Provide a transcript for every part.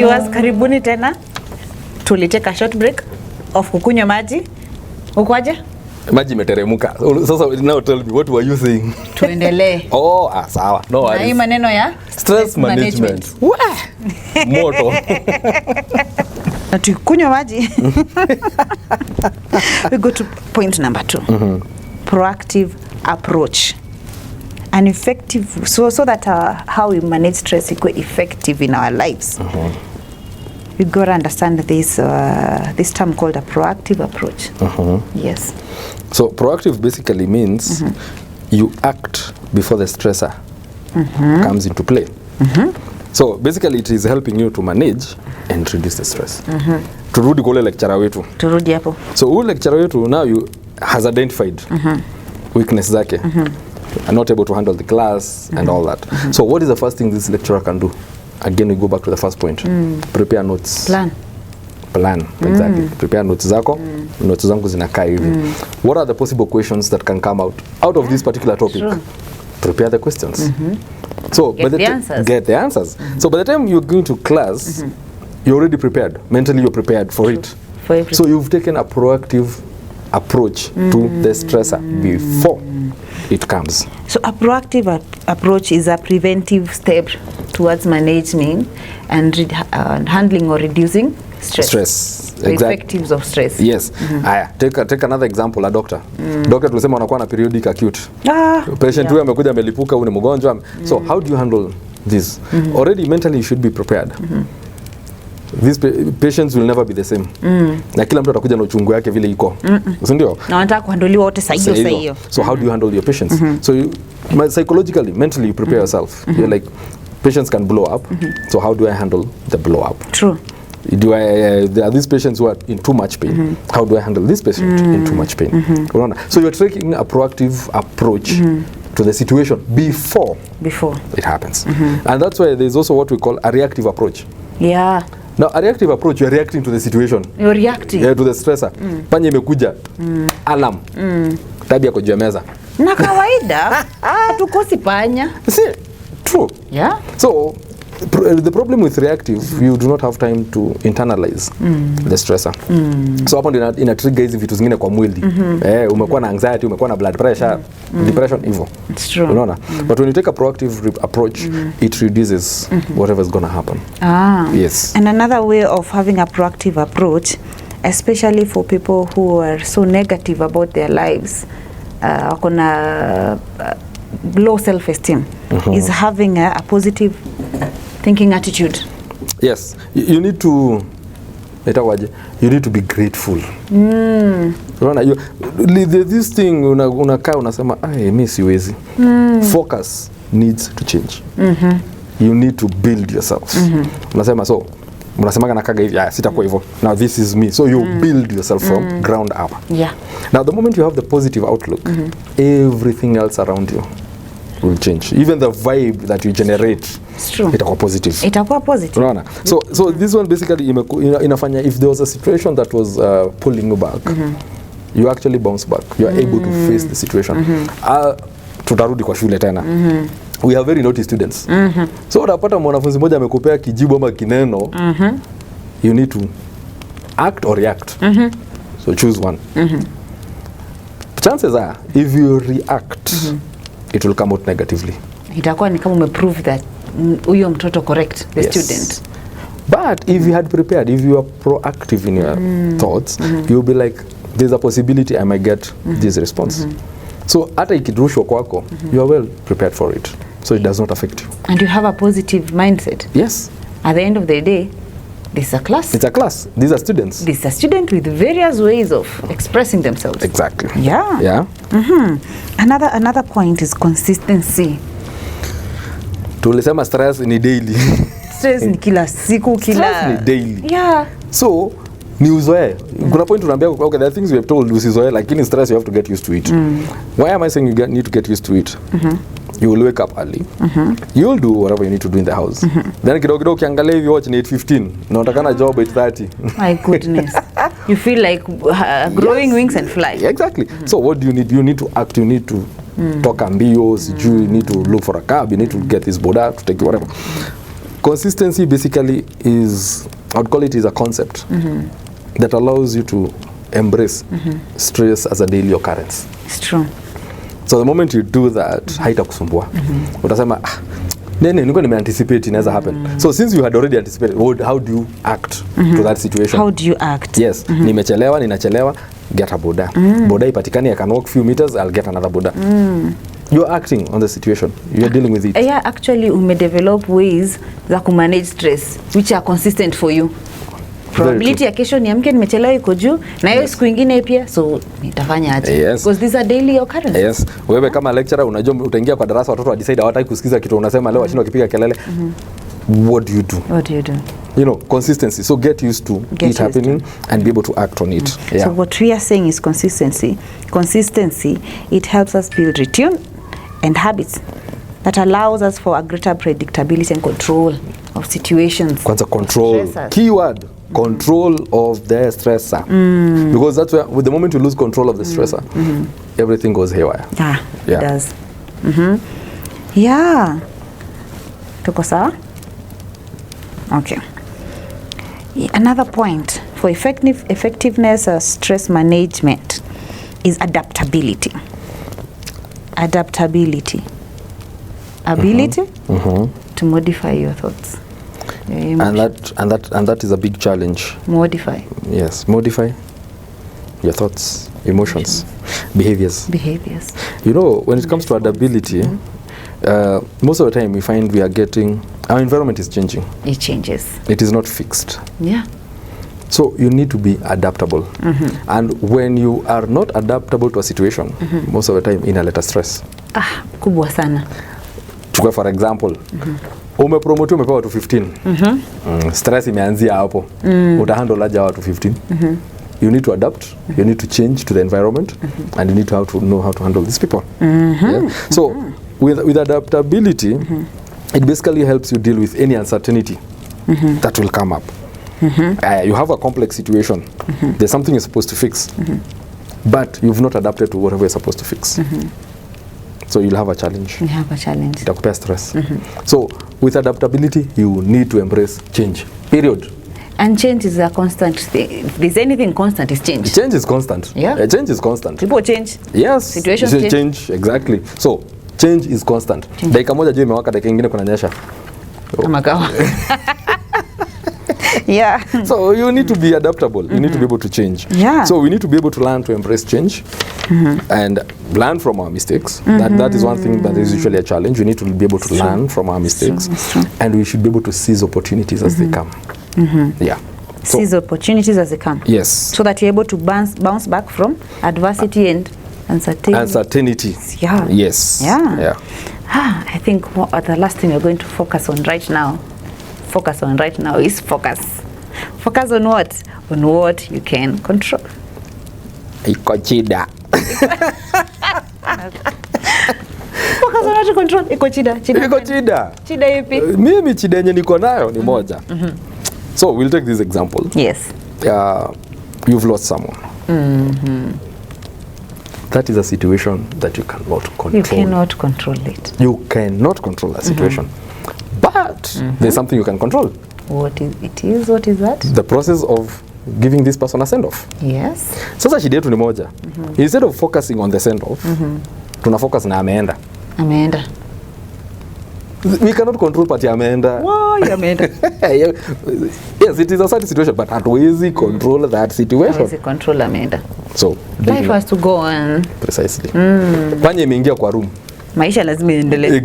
viewers, karibuni tena. Tuliteka short break of kukunywa maji. Ukwaje? Maji imeteremuka. Sasa now tell me, what were you saying? Tuendelee. Sawa. No worries. Na hii maneno ya stress management. Moto. Na tukunywa maji. We go to point number 2. Proactive approach. An effective, so that how we manage stress is effective in our lives. We got to understand this term called a proactive approach. Yes. So proactive basically means you act before the stressor comes into play. So basically it is helping you to manage and reduce the stress. Turudi kule lecturer wetu. Turudi hapo. So who lecturer wetu now you has identified weakness zake. Are not able to handle the class and all that. So what is the first thing this lecturer can do? Again, we go back to the first point. Prepare notes. Plan, exactly. Prepare notes zako. Notes zangu zinakaa hivi. What are the possible questions that can come out of this particular topic? True. Prepare the questions. So get the answers. So by the time you're going to class, you're already prepared. Mentally you're prepared for it. So you've taken a proactive approach to the stressor before it comes. So a proactive approach is a preventive step towards managing and handling or reducing stress. Exactly. Effectives of stress. Yes. Take another example, a doctor. Doctor tulisema anakuwa na periodic acute. Patient huyu amekuja amelipuka, huyu ni mgonjwa. So how do you handle this? Already mentally you should be prepared. These patients will never be the same. Na kila mtu atakuja na uchungu yake vile iko. Si ndio? Na wanataka kuhandoliwa wote saa hiyo. So how do you handle your patients? So psychologically, mentally you prepare yourself. You're like, patients can blow up. So how do I handle the blow up? True. There are these patients who are in too much pain. How do I handle this patient in too much pain? So you're taking a proactive approach to the situation before it happens. And that's why there's also what we call a reactive approach. Yeah. Now, a reactive approach, you're reacting to the situation. You're reacting. Yeah, to the stressor. Panya imekuja. Alarm. Tabia kwa juu ya meza. Na kawaida, tukosi panya. See, true. Yeah. So, the problem with reactive, you do not have time to internalize the stressor. So hapo ndio ina trigger hizi vitu zingine kwa mwili. Umekuwa na anxiety, umekuwa na blood pressure, depression, hivyo. It's true. Unaona? But when you take a proactive approach, it reduces whatever is going to happen. Yes. And another way of having a proactive approach, especially for people who are so negative about their lives, wakona low self-esteem, is having a positive thinking attitude. Yes, you need to be grateful. Unaona, this thing unakaa unasema mimi siwezi. Focus needs to change. You need to build yourself. Unasema so unasemaga nakaga hivi sitakuwa hivyo. Now this is me. So you build yourself from ground up. Yeah. Now the moment you have the positive outlook, everything else around you will change. Even the vibe that you generate, itakuwa positive. Unaona? So this one basically inafanya, if there was a situation that was pulling you back, you actually bounce back. You are able to face the situation. Tutarudi kwa shule tena. We have very naughty students. So unapata mwanafunzi mmoja amekupea kijibu ama kineno, you need to act or react. So choose one. Chances are, if you react, it will come out negatively. Itakuwa ni kama umeprove that huyo mtoto correct the student. But if you had prepared, if you are proactive in your thoughts, you'll be like, there's a possibility I might get this response. So hata ikirushwa kwako, you are well prepared for it. So it does not affect you. And you have a positive mindset. Yes. At the end of the day, this is a class. It's a class. These are students. This is a student with various ways of expressing themselves. Exactly. Yeah. Another point is consistency. Tulisema stress ni daily. Stress ni kila siku, Stress ni daily. Yeah. So ni uzoe. Kuna point unaambia okay, there are things we have told usizoe, lakini stress you have to get used to it. Why am I saying you need to get used to it? You will wake up early. You will do whatever you need to do in the house. Then kidogo ukiangalia hivi watch ni 8:15. Na utakana job 8:30. My goodness. You feel like growing wings and fly. Exactly. So what do you need? You need to act, you need to talk ambitious, you need to look for a cab, you need to get this boda to take you whatever. consistency basically is, I would call it, is a concept that allows you to embrace stress as a daily occurrence. It's true. So the moment you do that, haitakusumbua. Utasema, nene niko nimeanticipate inaweza happen. So since you had already anticipated, how do you act to that situation? How do you act? Yes, nimechelewa, ninachelewa, get a boda. Boda ipatikani, I can walk few meters, I'll get another boda. You're acting on the situation. You're dealing with it. Yeah, actually develop ways za kumanage stress which are consistent for you. Probability ya kesho niamke nimechelewa iko juu na hiyo siku nyingine pia, so nitafanya aje? Because these are daily occurrences. Yes. Wewe kama lecturer unajua utaingia kwa darasa watoto wa decide hawataki kusikiza kitu unasema leo washindwa kipiga kelele. What do you do? What do you do? You know, consistency. So get used to it happening and be able to act on it. Yeah. So what we are saying is consistency. Consistency, it helps us build routine and habits that allows us for a greater predictability and control of situations. Kwanza control. Stressors. Keyword. Control of the stressor. Because that's where, with the moment you lose control of the stressor, everything goes haywire. Yeah, it does. Yeah. Tuko sawa? Okay. Another point for effectiveness of stress management is adaptability. Adaptability. Ability to modify your thoughts. And that is a big challenge. Modify. Yes, modify your thoughts, emotions, behaviors. You know, when it comes to adaptability, most of the time we find we are getting, our environment is changing. It changes. It is not fixed. Yeah. So you need to be adaptable. And when you are not adaptable to a situation, most of the time inaleta stress. Kubwa sana. Chukua for example, umepromote umepewa watu 15. Stress imeanzia hapo. Utahandle aje watu 15? You need to adapt, you need to change to the environment, and you need to know how to handle these people. Yeah? So with adaptability, it basically helps you deal with any uncertainty that will come up. You have a complex situation. There's something you're supposed to fix, but you've not adapted to whatever you're supposed to fix. So you'll have a challenge. You have a challenge. Itakupea stress. So with adaptability, you need to embrace change. Period. And change is a constant thing. If there's anything constant, it's change. Change is constant. Yeah. Change is constant. People change. Yes. Situations change. Exactly. So change is constant. Dakika moja jua imewaka, dakika nyingine kunanyesha. Kama kawa. Yeah. So you need to be adaptable. You need to be able to change. Yeah. So we need to be able to learn to embrace change and learn from our mistakes. That is one thing that is usually a challenge. We need to be able to learn from our mistakes, and we should be able to seize opportunities as they come. Yeah. So, seize opportunities as they come. Yes. So that you're able to bounce back from adversity and uncertainty. Yeah. Yes. Yeah. I think the last thing we're going to focus on right now is focus. Focus on what? On what you can control. Iko chida. Focus on what you control. Iko chida. Iko chida. Chida ipi? Mimi chida yenye niko nayo ni moja. So we'll take this example. Yes. You've lost someone. That is a situation that you cannot control. You cannot control it. You cannot control a situation. But there's something you can control. What is that? The process of giving this person a send-off. Yes. Sasa shida yetu ni moja. Instead of focusing on the send-off, tuna focus na ameenda. We cannot control party ameenda. Why ameenda? Yes, it is a sad situation, but hatuwezi control that situation. Hatuwezi control ameenda. So life has to go on. Precisely. Panya imeingia kwa room. Maisha lazima iendelee.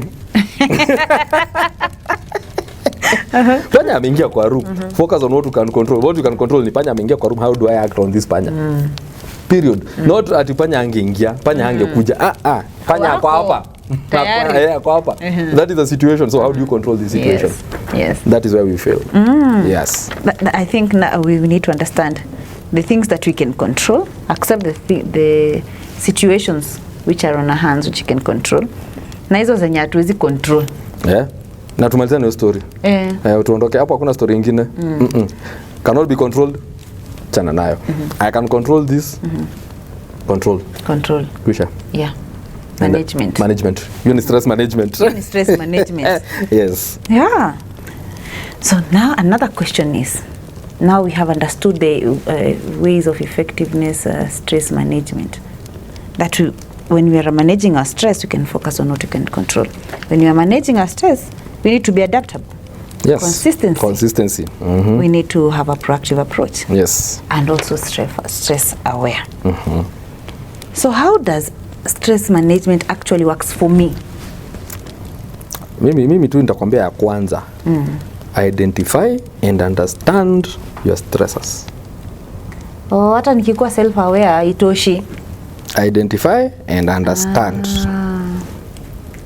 Panya ameingia kwa room. Focus on what you can control. What you can control ni panya ameingia kwa room. How do I act on this panya? Period. Not ati panya angeingia, panya angekuja. Panya ako hapa. Ako hapa. That is the situation. So how do you control this situation? Yes. That is where we fail. Yes. I think now we need to understand the things that we can control, accept the situations which are on our hands which you can control. Na hizo zenye hatuwezi control. Yeah. Na tumalizane hiyo story. Tuondoke hapo, hakuna story nyingine. Cannot be controlled. Chana nayo. I can control this. Control. Kusha. Yeah. Management. You need stress management. Yes. Yeah. So now another question is, now we have understood the ways of effectiveness, stress management, that when we are managing our stress, we can focus on what we can control. When we are managing our stress, we need to be adaptable. Yes. Consistency. Mm-hmm. We need to have a proactive approach. Yes. And also stress aware. Mm-hmm. So how does stress management actually works for me? Mimi tu nitakwambia ya kwanza. Identify and understand your stressors. Hata nikikuwa self aware itoshi. Identify and understand.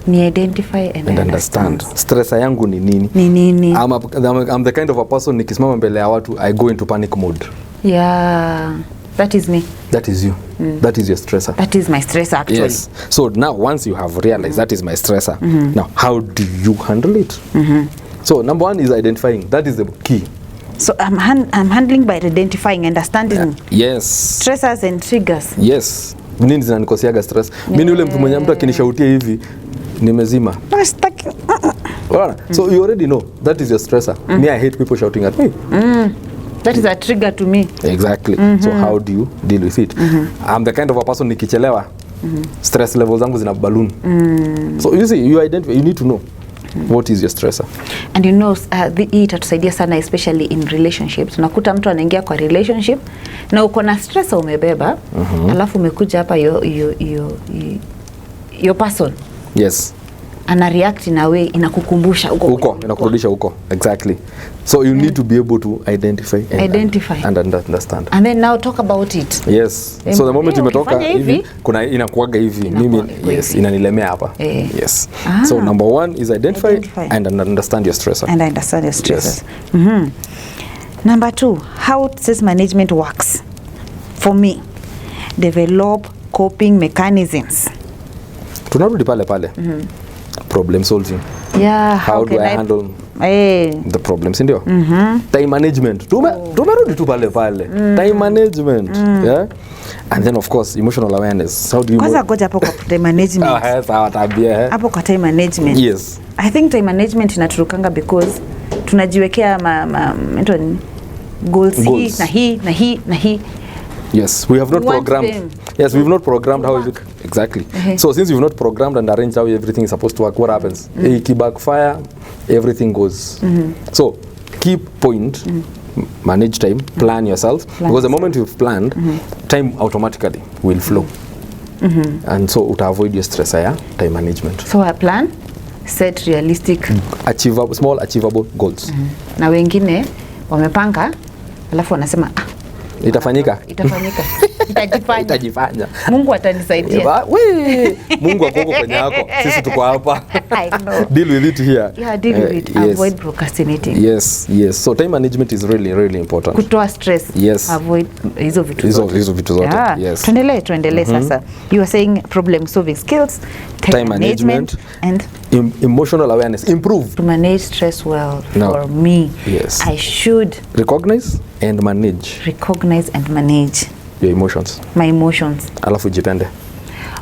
Ni identify and understand. Stressa yangu ni nini? Ni nini? I'm the kind of a person nikisimama mbele ya watu I go into panic mode. Yeah. That is me. That is you. That is your stressor. That is my stressor actually. Yes. So now once you have realized that is my stressor, now how do you handle it? So number one is identifying. That is the key. So I'm handling by identifying, understanding. Yes. Stressors and triggers. Yes. Nini zinanikosiaga stress? Mimi yule mtu mwenye mtu akinishautia hivi nimezima. So you already know that is your stressor. Me, I hate people shouting at me. That is a trigger to me. Exactly. So how do you deal with it? I'm the kind of a person nikichelewa, stress levels zangu zina balloon. So you see, you identify, you need to know what is your stressor. And you know, hii itatusaidia sana especially in relationships. Unakuta mtu anaingia kwa relationship na uko na stress umebeba, alafu umekuja hapa your person. Yes. Ana react in a way inakukumbusha uko inakurudisha huko. Exactly. So you need to be able to identify and understand. And then now talk about it. Yes. So the moment imetoka hivi kuna inakuaga hivi mimi yes inanilemea hapa. Yes. So number one is identify and understand your stressor. And understand your stressors. Yes. Number two, how stress management works. For me, develop coping mechanisms. Tunarudi pale. Problem solving. Yeah, how do I handle the problems, ndio? Time management. Tumerudi tu pale. Time management. Yeah. And then of course emotional awareness. How do you kwanza goja hapo kwa time management. Sawa tabia. Hapo kwa time management. Yes. I think time management inaturukanga because tunajiwekea goals hii. Yes, we have not programmed. Yes, we've not programmed how it exactly. So since you've not programmed and arranged how everything is supposed to work, what happens? If backfire, everything goes. So key point, manage time, plan yourself. Because the moment you've planned, time automatically will flow. And so to avoid your stress, time management. So I plan, set realistic, small achievable goals. Na wengine wamepanga, alafu wanasema itafanyika. Itajifanya. Mungu atanisaidia. Mungu ako kwenye yako. Sisi tuko hapa. I know. Deal with it here. Yeah, deal with it. Yes. Avoid procrastinating. Yes. So time management is really important. Kutoa stress. Yes. Avoid hizo vitu zote. Yeah. Yes. Tuendelee sasa. You are saying problem solving skills, time management and emotional awareness. Improve. To manage stress well for me. Yes. I should recognize and manage your emotions. My emotions. Alafu jipende.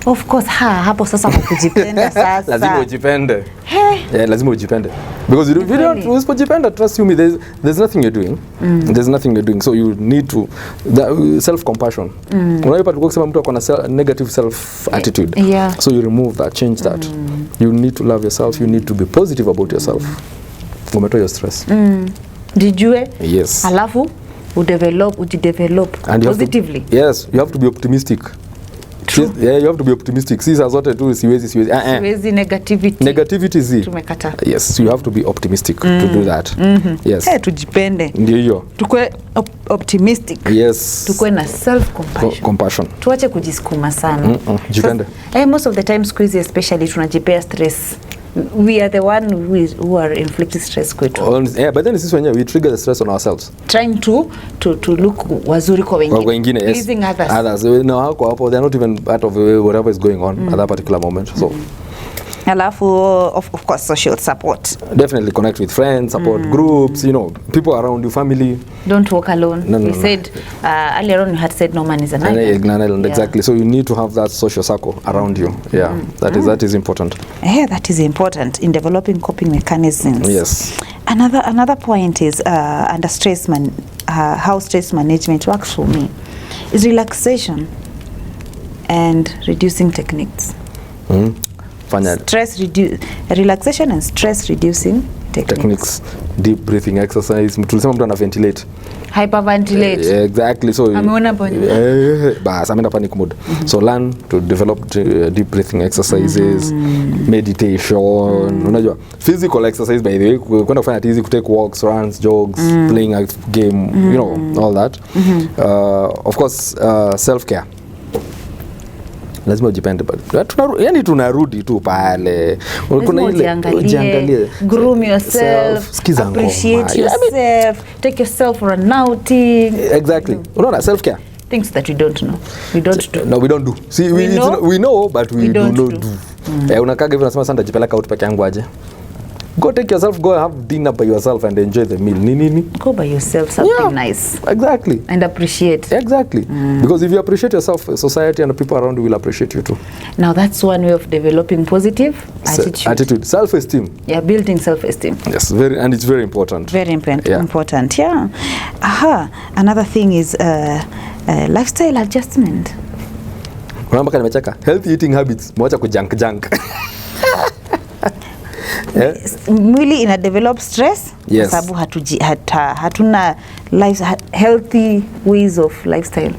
Of course, hapo sasa kujipenda sasa. Lazima ujipende. Yeah, lazima ujipende. Because you don't usipojipenda, trust you me, there's nothing you're doing. There's nothing you're doing. So you need to self compassion. Unaipa tu kusema mtu akona negative self attitude. Yeah. So you remove that, change that. You need to love yourself, you need to be positive about yourself. Umetoa your stress. Dijue. Yes. Alafu ujidevelop positively. Yes, you have to be optimistic. True. Yeah, you have to be optimistic. Si saa zote tu siwezi. Negativity zi. Tumekata. Yes, so you have to be optimistic to do that. Yes. Tujipende. Ndio hiyo. Tukue optimistic. Yes. Tukue na self compassion. Tuache kujisukuma sana. Jipende. Most of the time squeeze especially tunajipea stress. We are the one who are inflicting stress kwetu. Yeah, but then sisi wenyewe we trigger the stress on ourselves. Trying to look wazuri kwa wengine. Yes. Pleasing others. No, hapo they are not even part of whatever is going on at that particular moment. So Alafu of course social support. Definitely connect with friends, support groups, you know, people around you, family. Don't walk alone. You said earlier on you had said no man is an island. Exactly. So you need to have that social circle around you. Yeah, that is important. Yeah, that is important in developing coping mechanisms. Yes. Another point is under stress how stress management works for me is relaxation and reducing techniques. Relaxation and stress reducing techniques. Deep breathing exercise. Tulisema mtu ana ventilate. Hyperventilate. Exactly. So ameona ponyo. Bas ameenda panic mode. So learn to develop deep breathing exercises, meditation, unajua physical exercise by the way, kwenda kufanya tizi, take walks, runs, jogs, playing a game, you know, all that. Of course, self care. Lazima ujipende yani tunarudi tu pale. Kuna ile ujiangalie, groom yourself, appreciate yourself, take yourself for an outing. Exactly. Unaona self care, things that we don't know. We don't do. No, we don't do. See, we know but we do not do. Unakaga hivi unasema sasa najipeleka out peke yangu aje. Go take yourself, go have dinner by yourself and enjoy the meal. Nini? Go by yourself, something nice. Exactly. And appreciate. Exactly. Because if you appreciate yourself, society and the people around you will appreciate you too. Now that's one way of developing positive attitude. Self-esteem. Yeah, building self-esteem. Yes, and it's very important. Very important, yeah. Another thing is lifestyle adjustment. Unamaka nimecheka. Healthy eating habits. Mwacha kujunk. Mwili ina develop stress yes. Sababu hatuna healthy ways of lifestyle.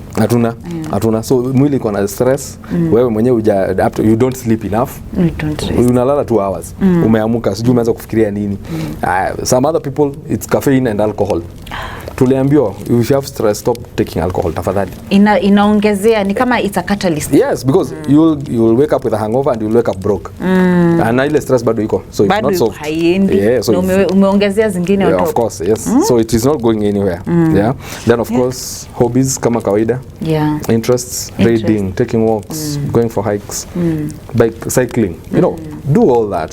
Hatuna. So mwili iko na stress, wewe mwenyewe you don't sleep enough. You don't rest. Unalala 2 hours. Umeamuka sijui umeanza kufikiria nini. Some other people it's caffeine and alcohol. Tuliambiwa if you have stress stop taking alcohol tafadhali. Inaongezea ni kama it's a catalyst. Yes, because you'll wake up with a hangover and you'll wake up broke. Na ile stress bado iko. So it's not so haiendi. Yeah, so umeongezea zingine on top. Of course, yes. So it is not going anywhere. Yeah. Then of course hobbies kama kawaida. Yeah. Interests, reading, taking walks, going for hikes, bike cycling. You know, do all that.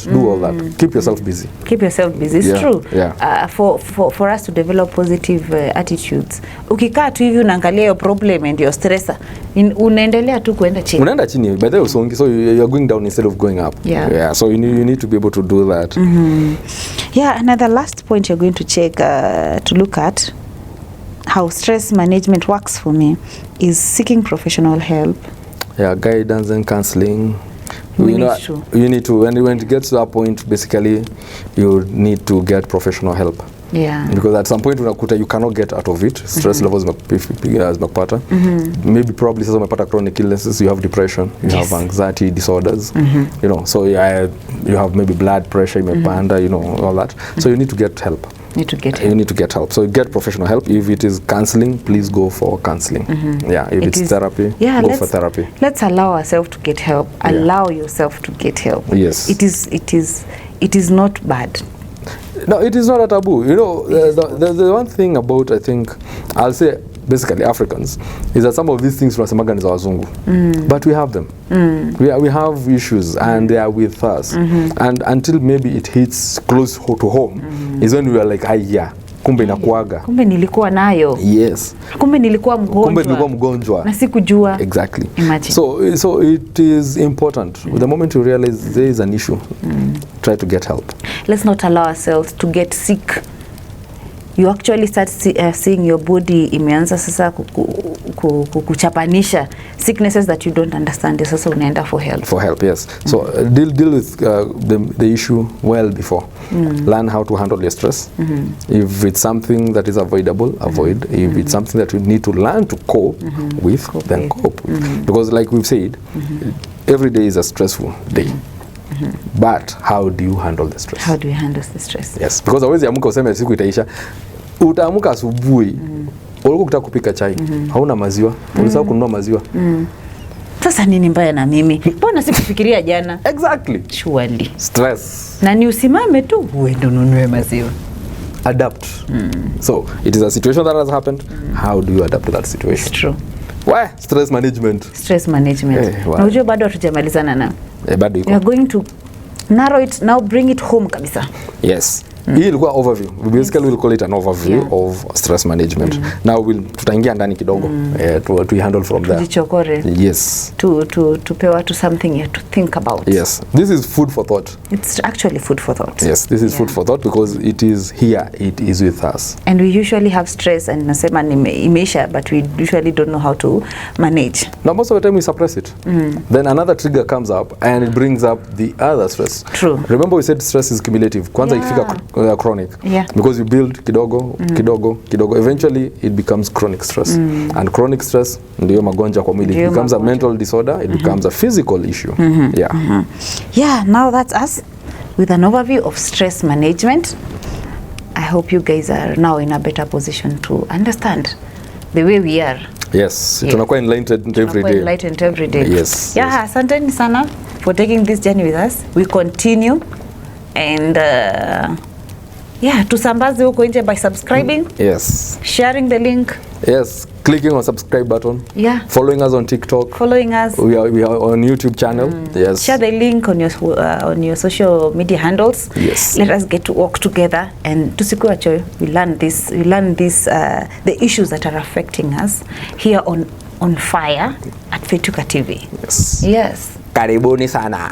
Keep yourself busy. It's true. Yeah. For us to develop positive attitudes. Ukikaa tu hivi unaangalia your problem and your stressor, unaendelea tu kuenda chini. By the way so you're going down instead of going up. Yeah. So you need to be able to do that. Yeah, another last point you're going to check to look at how stress management works for me is seeking professional help. Yeah, guidance and counseling. You need to when it gets to that point, basically you need to get professional help. Yeah. Because at some point unakuta you cannot get out of it. Stress levels zimekupata. Maybe probably sasa umepata chronic illnesses, you have depression, you have anxiety disorders. You know, so you have maybe blood pressure imepanda, you know, all that. So you need to get help. You need to get help. So get professional help. If it is counseling, please go for counseling. Yeah, if it's therapy, go for therapy. Let's allow ourselves to get help. Allow yourself to get help. Yes. It is not bad. No, it is not a taboo. You know, the one thing about, I think, I'll say basically Africans, is that some of these things tunasemaga ni za wazungu. But we have them. We have issues and they are with us. And until maybe it hits close to home, is when we are like, kumbe inakuaga. Kumbe nilikuwa nayo. Yes. Kumbe nilikuwa mgonjwa. Na sikujua. Exactly. Imagine. So it is important. The moment you realize there is an issue, try to get help. Let's not allow ourselves to get sick. You actually start seeing your body imeanza sasa kuchapanisha sicknesses that you don't understand. Sasa unaenda for help. For help, yes. So deal with the issue well before. Learn how to handle your stress. If it's something that is avoidable, avoid. If it's something that you need to learn to cope with, then cope. Because like we've said, every day is a stressful day. But how do you handle the stress? How do you handle the stress? Yes, because hawezi amka useme siku itaisha. Utaamka asubuhi, ulikuwa ukitaka kupika chai, hauna maziwa, ulisahau kununua maziwa. Sasa nini mbaya na mimi? Mbona sikufikiria jana? Exactly. Surely. Stress. Na ni usimame tu uende ununue maziwa. Adapt. So, it is a situation that has happened. How do you adapt to that situation? It's true. Why? Stress management. Stress management. Na unajua bado hatujamalizana na. Bado iko. We are going to narrow it, now bring it home kabisa. Yes. Hii ilikuwa overview. We basically will call it an overview of stress management. Now tutaingia ndani kidogo to handle from there. Jichokore. Yes. To pay to something you have to think about. Yes. This is food for thought. It's actually food for thought. Yes, this is food for thought because it is here, it is with us. And we usually have stress and nasema imeisha, but we usually don't know how to manage. Now most of the time we suppress it. Then another trigger comes up and it brings up the other stress. True. Remember we said stress is cumulative. Kwanza ikifika chronic. Yeah. Because you build kidogo, kidogo. Eventually it becomes chronic stress. And chronic stress ndio magonjwa kwa mwili. It becomes a mental disorder, it becomes a physical issue. Yeah, now that's us with an overview of stress management. I hope you guys are now in a better position to understand the way we are. Yes, tunakuwa enlightened every day. Enlightened every day. Yes. Yeah, asanteni sana for taking this journey with us. We continue and tusambaze huko nje by subscribing. Yes. Sharing the link. Yes, clicking on subscribe button. Yeah. Following us on TikTok. Following us. We are on YouTube channel. Yes. Share the link on your social media handles. Yes. Let us get to work together and tusikuwa choyo. We learn this the issues that are affecting us here on Fire at Fyetuka TV. Yes. Yes. Karibuni sana.